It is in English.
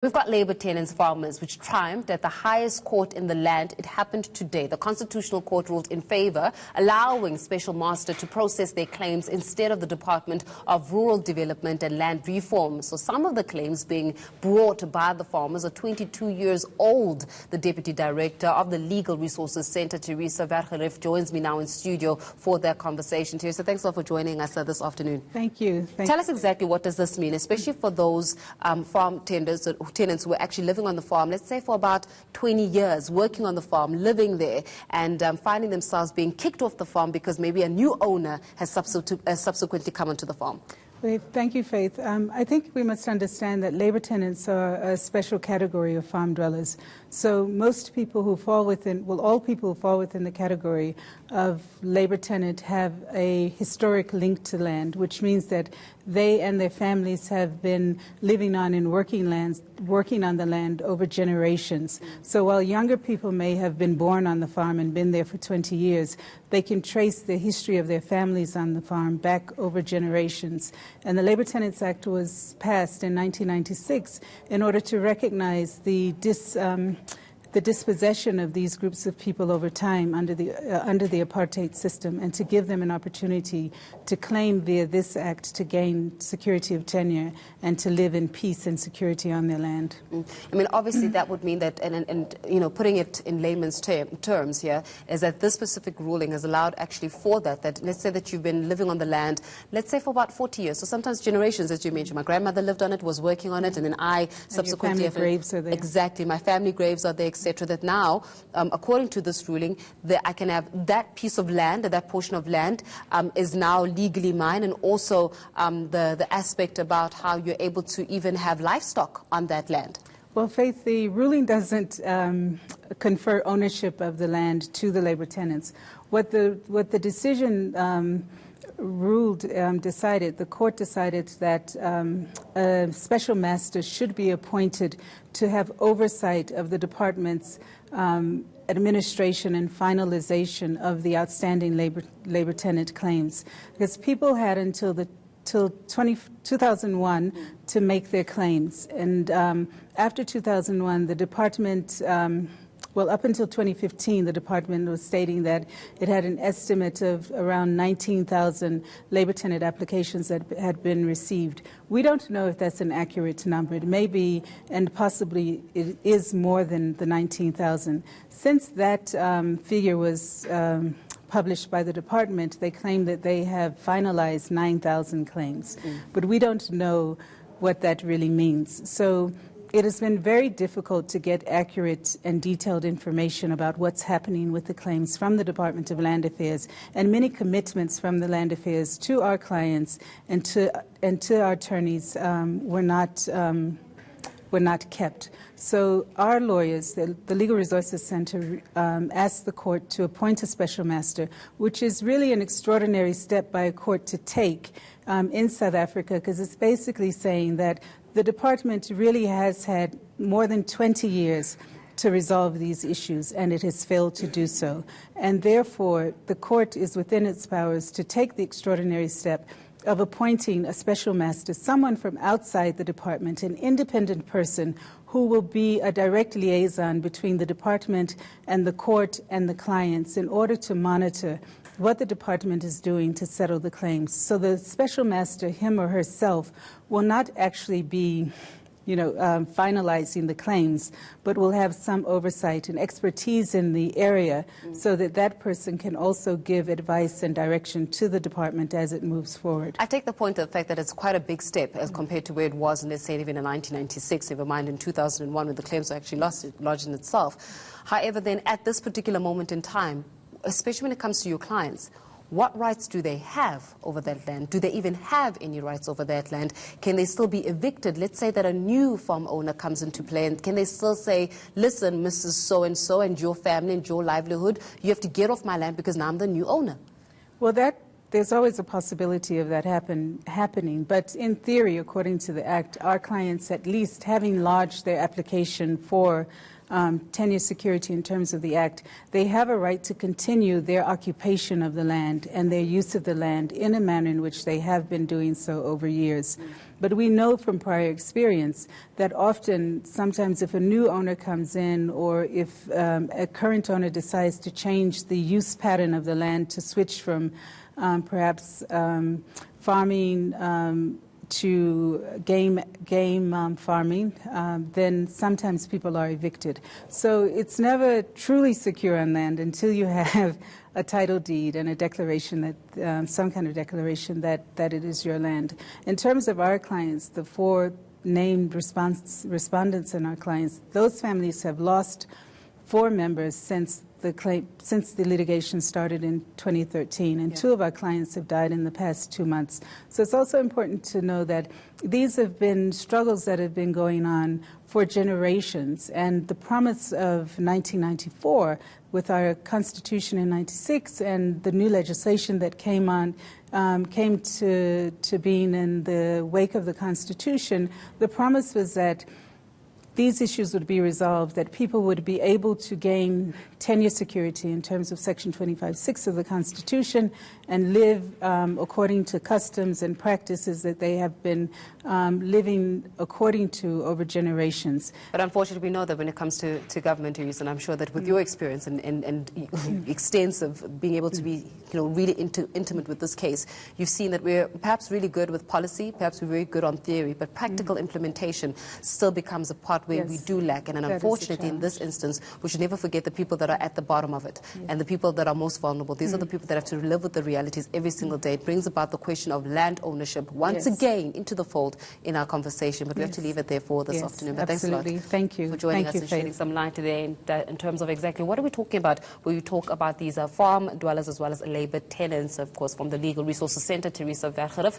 We've got Labour tenants farmers, which triumphed at the highest court in the land. It happened today. The Constitutional Court ruled in favour, allowing Special Master to process their claims instead of the Department of Rural Development and Land Reform. So some of the claims being brought by the farmers are 22 years old. The Deputy Director of the Legal Resources Centre, Teresa Vergerif, joins me now in studio for that conversation. Teresa, thanks a lot for joining us this afternoon. Thank you. Tell us exactly what does this mean, especially for those farm tenants who were actually living on the farm, let's say for about 20 years, working on the farm, living there, and finding themselves being kicked off the farm because maybe a new owner has subsequently come onto the farm. Thank you, Faith. I think we must understand that Labour tenants are a special category of farm dwellers. So most people who fall within, well, all people who fall within the category of Labour tenant have a historic link to land, which means that they and their families have been living on and working on the land over generations. So while younger people may have been born on the farm and been there for 20 years, they can trace the history of their families on the farm back over generations. And the Labour Tenants Act was passed in 1996 in order to recognize the dispossession of these groups of people over time under the apartheid system, and to give them an opportunity to claim via this act to gain security of tenure and to live in peace and security on their land. I mean, obviously that would mean that, and you know, putting it in layman's terms here, is that this specific ruling has allowed actually for that let's say that you've been living on the land, let's say for about 40 years, so sometimes generations, as you mentioned. My grandmother lived on it, was working on it, and then I subsequently... And your family graves are there. Exactly, my family graves are there, etc. That now, according to this ruling, that I can have that piece of land, that portion of land is now legally mine, and also the aspect about how you're able to even have livestock on that land. Well, Faith, the ruling doesn't confer ownership of the land to the Labour tenants. What the decision decided, the court decided that a special master should be appointed to have oversight of the department's administration and finalization of the outstanding labor tenant claims, because people had until 2001 to make their claims, and after 2001 the department well, up until 2015, the department was stating that it had an estimate of around 19,000 labor tenant applications that had been received. We don't know if that's an accurate number. It may be, and possibly it is more than the 19,000. Since that figure was published by the department, they claim that they have finalized 9,000 claims. But we don't know what that really means. So it has been very difficult to get accurate and detailed information about what's happening with the claims from the Department of Land Affairs, and many commitments from the Land Affairs to our clients and to our attorneys were not kept. So our lawyers, the Legal Resources Centre, asked the court to appoint a special master, which is really an extraordinary step by a court to take in South Africa, because it's basically saying that the department really has had more than 20 years to resolve these issues, and it has failed to do so. And therefore, the court is within its powers to take the extraordinary step of appointing a special master, someone from outside the department, an independent person who will be a direct liaison between the department and the court and the clients in order to monitor what the department is doing to settle the claims. So the special master, him or herself, will not actually be finalizing the claims, but will have some oversight and expertise in the area so that that person can also give advice and direction to the department as it moves forward. I take the point of the fact that it's quite a big step as compared to where it was, let's say, even in 1996, never mind in 2001 when the claims were actually lodged in itself. However, then at this particular moment in time, especially when it comes to your clients, what rights do they have over that land? Do they even have any rights over that land? Can they still be evicted? Let's say that a new farm owner comes into play, and can they still say, listen, Mrs. So-and-so and your family and your livelihood, you have to get off my land because now I'm the new owner? Well, there's always a possibility of that happening, but in theory, according to the Act, our clients, at least having lodged their application for tenure security in terms of the Act, they have a right to continue their occupation of the land and their use of the land in a manner in which they have been doing so over years. But we know from prior experience that often, sometimes if a new owner comes in, or if a current owner decides to change the use pattern of the land to switch from perhaps farming to game farming, then sometimes people are evicted. So it's never truly secure on land until you have a title deed and a declaration that some kind of declaration that it is your land. In terms of our clients, the 4 named respondents in our clients, those families have lost 4 members since the litigation started in 2013, and 2 of our clients have died in the past 2 months. So it's also important to know that these have been struggles that have been going on for generations, and the promise of 1994 with our Constitution in 96 and the new legislation that came to being in the wake of the Constitution, the promise was that these issues would be resolved, that people would be able to gain tenure security in terms of Section 25(6) of the Constitution and live according to customs and practices that they have been living according to over generations. But unfortunately, we know that when it comes to government use, and I'm sure that with your experience and extensive being able to be really intimate with this case, you've seen that we're perhaps really good with policy, perhaps we're very good on theory, but practical implementation still becomes a part where we do lack. And unfortunately, in this instance, we should never forget the people that are at the bottom of it and the people that are most vulnerable. These are the people that have to live with the realities every single day. It brings about the question of land ownership once again into the fold in our conversation, but we have to leave it there for this afternoon. But absolutely. Thanks a lot Thank you for joining us and shedding some light today in terms of exactly what are we talking about when we talk about these farm dwellers as well as labor tenants, of course, from the Legal Resources Centre, Teresa Vergerif.